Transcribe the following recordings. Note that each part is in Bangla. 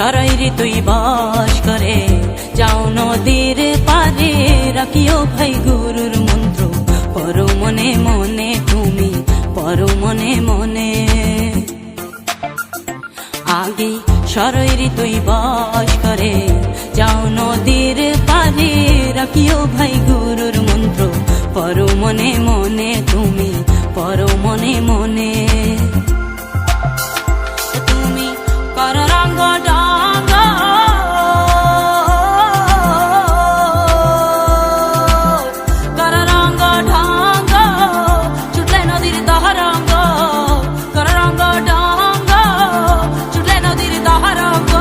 সরাইরে তুই বাস করে যাও নদীর পারে রাখিও ভাই গুরুর মন্ত্র পরো মনে মনে তুমি পরো মনে মনে আগে সরাইরে তুই বাস করে যাও নদীর পারে রাখিও ভাই গুরুর মন্ত্র পরো মনে মনে তুমি পরো মনে মনে তুমি কর রঙ্গ ডাঙ্গ কর রঙ্গ ঢাঙ্গ ছুটলে নদীর দহরঙ্গ কর রঙ্গ ডাঙ্গ ছুটলে নদীর দহরঙ্গ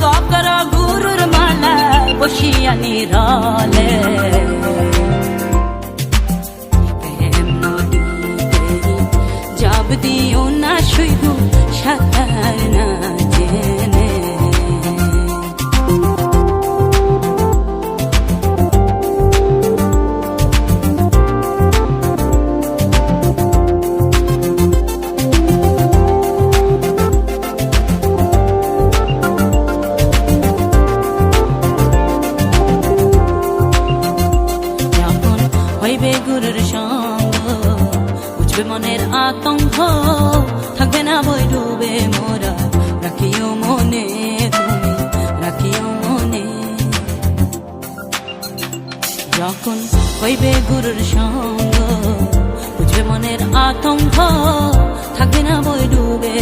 কপ কর গুরুর মালা বসিয়া নিরালে দিও না শৈব সাঁতার না জেনে যখন হইবে গুরুর সঙ্গ বুঝবে মনের আতঙ্ক থাকবে না বই ডুবে মোরা রাখিও মনে তুমি রাখিও মনে যখন হইবে গুরুর সঙ্গ বুঝবে মনের আতঙ্ক থাকবে না বই ডুবে